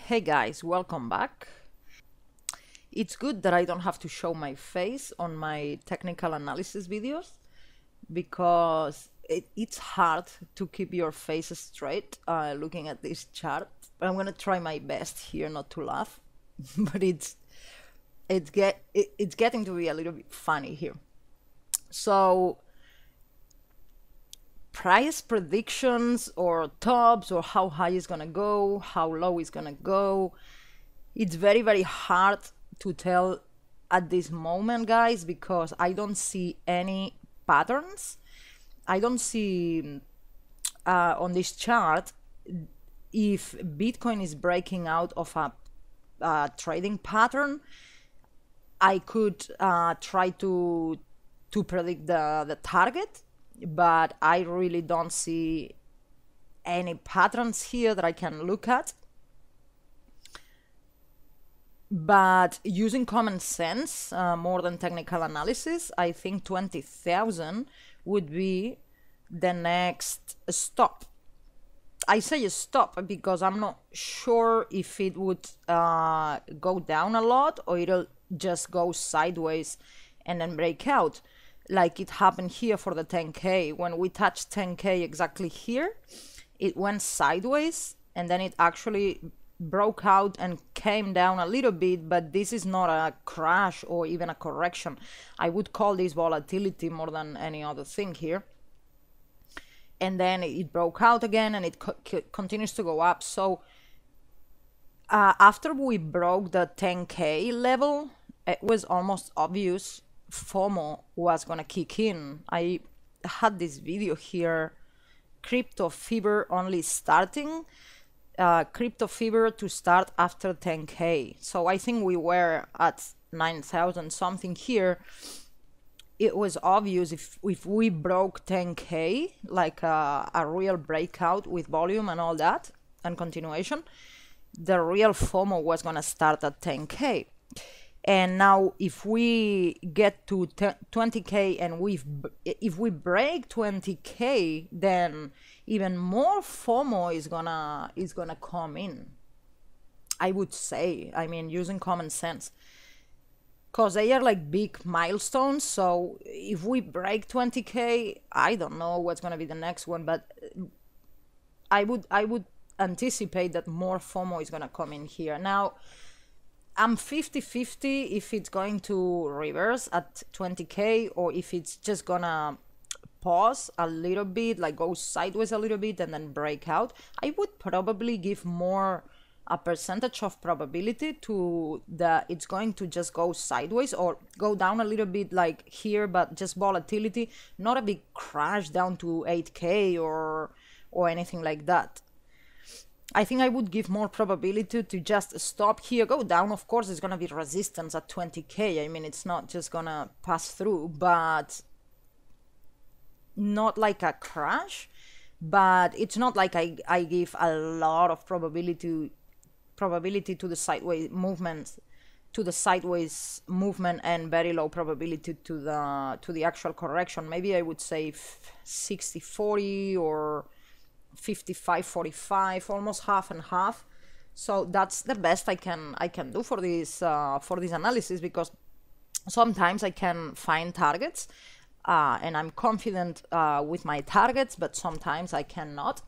Hey guys, welcome back. It's good that I don't have to show my face on my technical analysis videos because it's hard to keep your face straight looking at this chart. But I'm gonna try my best here not to laugh, but it's getting to be a little bit funny here. So price predictions or tops or how high is gonna go, how low is gonna go. It's very, very hard to tell at this moment, guys, because I don't see any patterns. I don't see on this chart if Bitcoin is breaking out of a trading pattern. I could try to predict the target, but I really don't see any patterns here that I can look at. But using common sense, more than technical analysis, I think 20,000 would be the next stop. I say a stop because I'm not sure if it would go down a lot or it'll just go sideways and then break out, like it happened here for the 10K. When we touched 10K exactly here, it went sideways and then it actually broke out and came down a little bit, but this is not a crash or even a correction. I would call this volatility more than any other thing here. And then it broke out again and it continues to go up. So after we broke the 10K level, it was almost obvious FOMO was gonna kick in. I had this video here, crypto fever only starting. Crypto fever to start after 10K. So I think we were at 9,000 something here. It was obvious if we broke 10K, like a real breakout with volume and all that and continuation, the real FOMO was gonna start at 10K. And now if we get to 20K and if we break 20K, then even more FOMO is gonna come in, I would say. I mean, using common sense, because they are like big milestones. So if we break 20K, I don't know what's gonna be the next one, but I would anticipate that more FOMO is gonna come in here. Now I'm 50-50 if it's going to reverse at 20K or if it's just gonna pause a little bit, like go sideways a little bit and then break out. I would probably give more a percentage of probability to that it's going to just go sideways or go down a little bit like here, but just volatility, not a big crash down to 8K or anything like that. I think I would give more probability to just stop here, go down. Of course, there's gonna be resistance at 20K. I mean, it's not just gonna pass through, but not like a crash. But it's not like I give a lot of probability to the sideways movement, and very low probability to the actual correction. Maybe I would say 60-40 or 55-45, almost half and half. So that's the best I can do for this analysis, because sometimes I can find targets and I'm confident with my targets, but sometimes I cannot.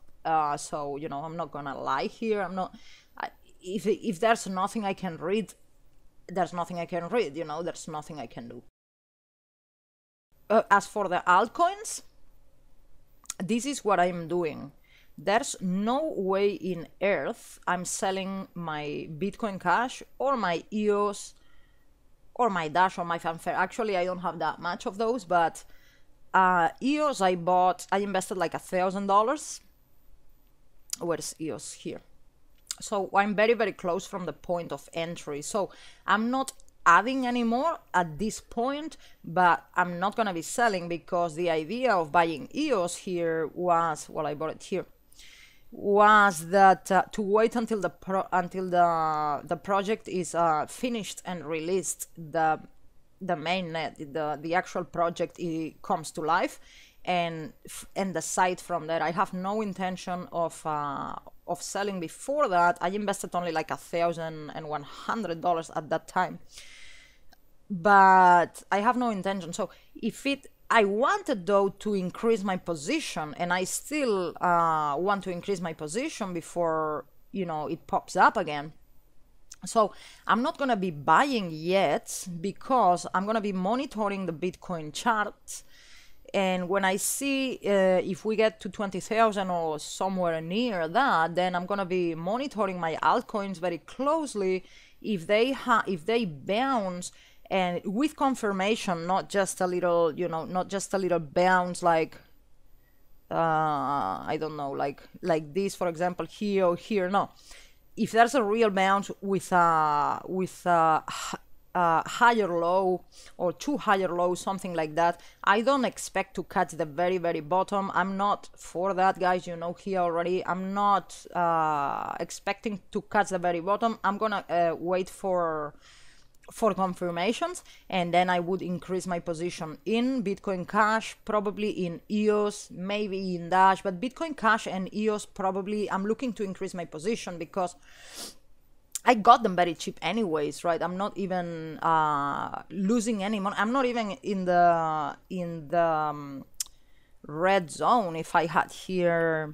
So I'm not gonna lie here. If there's nothing I can read, there's nothing I can read. There's nothing I can do. As for the altcoins, this is what I'm doing. There's no way in earth I'm selling my Bitcoin Cash or my EOS or my Dash or my Fanfare. Actually, I don't have that much of those, but EOS I invested like $1,000. Where's EOS? Here. So I'm very, very close from the point of entry. So I'm not adding anymore at this point, but I'm not gonna be selling, because the idea of buying EOS here was, well, I bought it here, was that to wait until the project is finished and released, the mainnet, the actual project comes to life, and decide from there. I have no intention of of selling before that, I invested only like $1,100 at that time. But I have no intention. So I wanted though to increase my position, and I still want to increase my position before, it pops up again. So I'm not going to be buying yet because I'm going to be monitoring the Bitcoin chart. And when I see if we get to 20,000 or somewhere near that, then I'm going to be monitoring my altcoins very closely. If they bounce, and with confirmation, not just a little, not just a little bounce like, I don't know, like this, for example, here or here. No, if there's a real bounce with a higher low or two higher lows, something like that, I don't expect to catch the very, very bottom. I'm not for that, guys. Here already, I'm not expecting to catch the very bottom. I'm gonna wait for confirmations, and then I would increase my position in Bitcoin Cash, probably in EOS, maybe in Dash, but Bitcoin Cash and EOS probably I'm looking to increase my position because I got them very cheap anyways, right? I'm not even losing any money. I'm not even in the red zone. If I had here,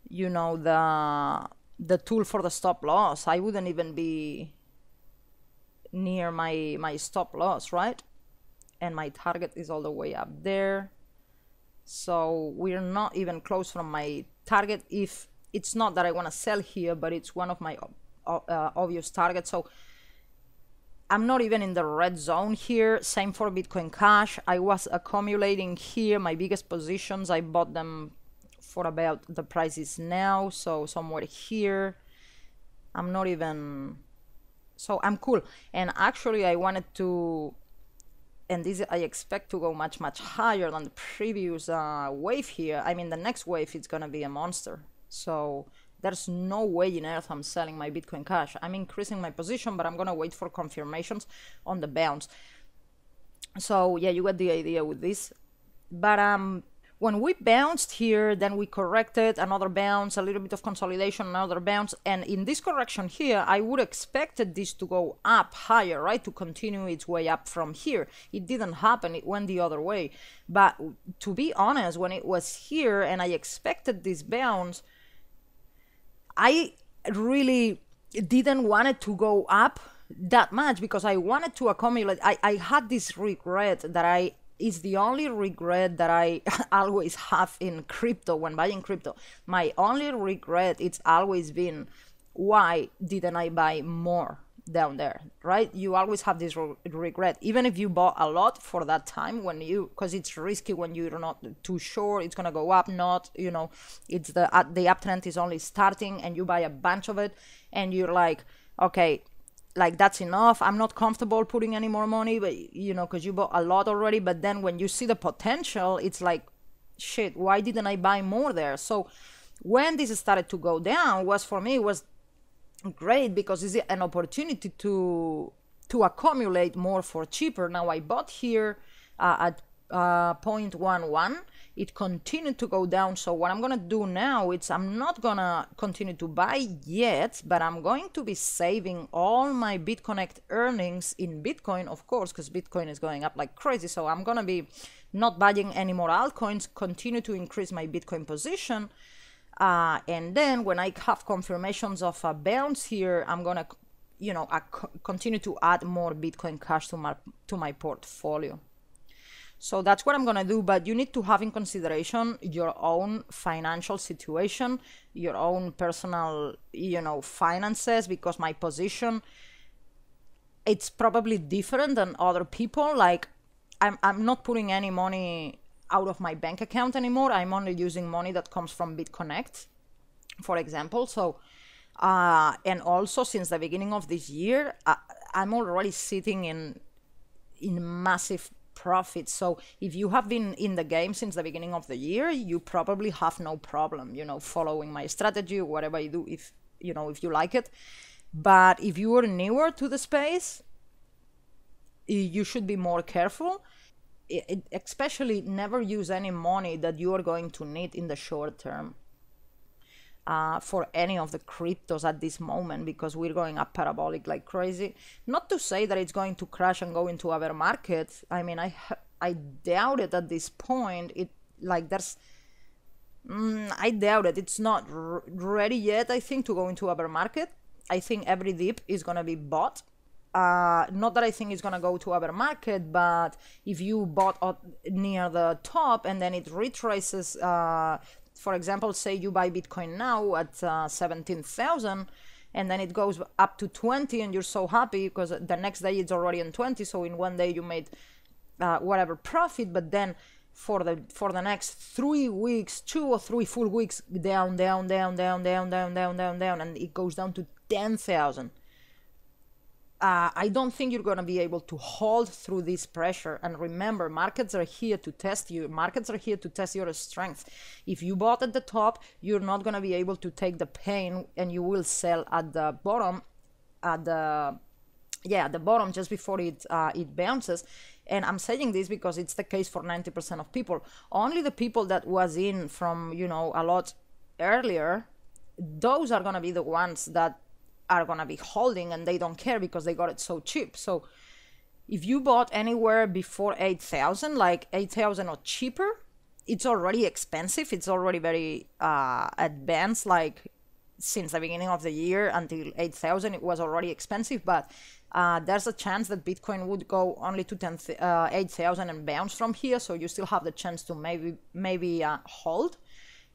the tool for the stop loss, I wouldn't even be near my stop loss, right? And my target is all the way up there, so we're not even close from my target. If it's not that I want to sell here, but it's one of my obvious targets. So I'm not even in the red zone here. Same for Bitcoin Cash. I was accumulating here my biggest positions. I bought them for about the prices now, so somewhere here. I'm not even, so I'm cool. And actually I wanted to, and this I expect to go much higher than the previous wave here. I mean, the next wave is gonna be a monster. So there's no way in earth I'm selling my Bitcoin Cash. I'm increasing my position, but I'm gonna wait for confirmations on the bounce. So yeah, you get the idea with this. But when we bounced here, then we corrected, another bounce, a little bit of consolidation, another bounce. And in this correction here, I would expected this to go up higher, right? To continue its way up from here. It didn't happen. It went the other way. But to be honest, when it was here and I expected this bounce, I really didn't want it to go up that much because I wanted to accumulate. I had this regret that it's the only regret that I always have in crypto when buying crypto. My only regret, it's always been, why didn't I buy more down there, right? You always have this regret, even if you bought a lot for that time, because it's risky when you're not too sure it's gonna go up, not, it's the uptrend is only starting and you buy a bunch of it and you're like, okay, like that's enough. I'm not comfortable putting any more money, but because you bought a lot already. But then when you see the potential, it's like, shit, why didn't I buy more there? So when this started to go down, for me, it was great because it's an opportunity to accumulate more for cheaper. Now I bought here at 0.11. It continued to go down. So what I'm gonna do now is I'm not gonna continue to buy yet, but I'm going to be saving all my BitConnect earnings in Bitcoin, of course, because Bitcoin is going up like crazy. So I'm gonna be not buying any more altcoins, continue to increase my Bitcoin position, and then when I have confirmations of a bounce here, I'm gonna continue to add more Bitcoin Cash to my portfolio. So that's what I'm going to do, but you need to have in consideration your own financial situation, your own personal, finances, because my position, it's probably different than other people. Like I'm not putting any money out of my bank account anymore. I'm only using money that comes from BitConnect, for example. So, and also since the beginning of this year, I'm already sitting in massive profit. So if you have been in the game since the beginning of the year, you probably have no problem, following my strategy or whatever I do, if you like it. But if you are newer to the space, you should be more careful. Especially never use any money that you are going to need in the short term. for any of the cryptos at this moment, because we're going up parabolic like crazy. Not to say that it's going to crash and go into other markets. I mean, I doubt it at this point. I doubt it. It's not ready yet, I think, to go into other market. I think every dip is gonna be bought. Not that I think it's gonna go to other market, but if you bought near the top and then it retraces, for example, say you buy Bitcoin now at 17,000, and then it goes up to 20, and you're so happy because the next day it's already on 20. So in one day you made whatever profit, but then for the next 3 weeks, 2 or 3 full weeks, down, and it goes down to 10,000. I don't think you're going to be able to hold through this pressure. And remember, markets are here to test you. Markets are here to test your strength. If you bought at the top, you're not going to be able to take the pain, and you will sell at the bottom, at the bottom just before it bounces. And I'm saying this because it's the case for 90% of people. Only the people that was in from, a lot earlier, those are going to be the ones that are going to be holding, and they don't care because they got it so cheap. So if you bought anywhere before 8,000, like 8,000 or cheaper, it's already expensive. It's already very advanced. Like since the beginning of the year until 8,000, it was already expensive. But there's a chance that Bitcoin would go only to 8,000 and bounce from here. So you still have the chance to maybe hold.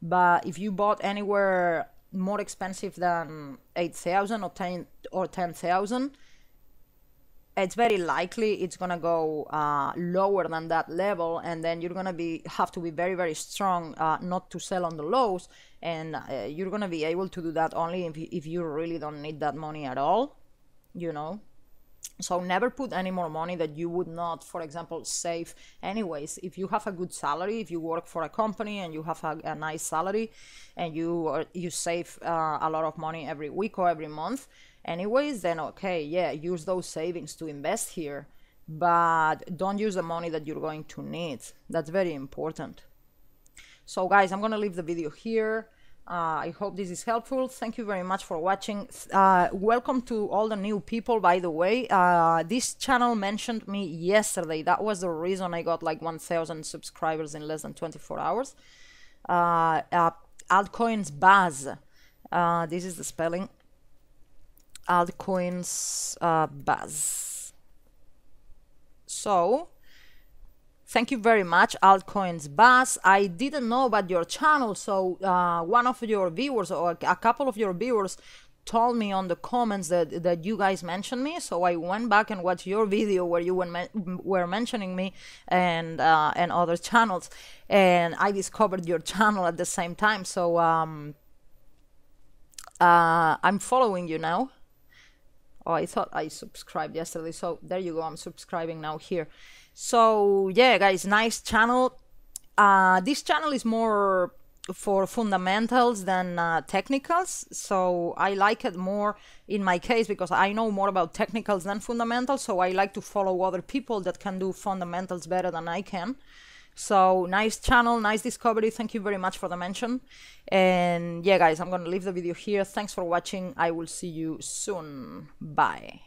But if you bought anywhere more expensive than 8,000 or 10,000, it's very likely it's gonna go lower than that level, and then you're gonna have to be very, very strong not to sell on the lows, and you're gonna be able to do that only if you really don't need that money at all, So never put any more money that you would not, for example, save anyways. If you have a good salary, if you work for a company and you have a nice salary, and you save a lot of money every week or every month anyways, then okay, yeah, use those savings to invest here. But don't use the money that you're going to need. That's very important. So guys, I'm going to leave the video here. I hope this is helpful. Thank you very much for watching. Welcome to all the new people, by the way. This channel mentioned me yesterday. That was the reason I got like 1,000 subscribers in less than 24 hours. Altcoins Buzz. This is the spelling. Altcoins Buzz. So thank you very much, Altcoins Buzz. I didn't know about your channel, so one of your viewers or a couple of your viewers told me on the comments that you guys mentioned me. So I went back and watched your video where you were mentioning me and other channels, and I discovered your channel at the same time. So I'm following you now. Oh, I thought I subscribed yesterday. So there you go. I'm subscribing now here. So yeah, guys, nice channel. This channel is more for fundamentals than technicals. So I like it more in my case because I know more about technicals than fundamentals. So I like to follow other people that can do fundamentals better than I can. So nice channel, nice discovery. Thank you very much for the mention. And yeah, guys, I'm going to leave the video here. Thanks for watching. I will see you soon. Bye.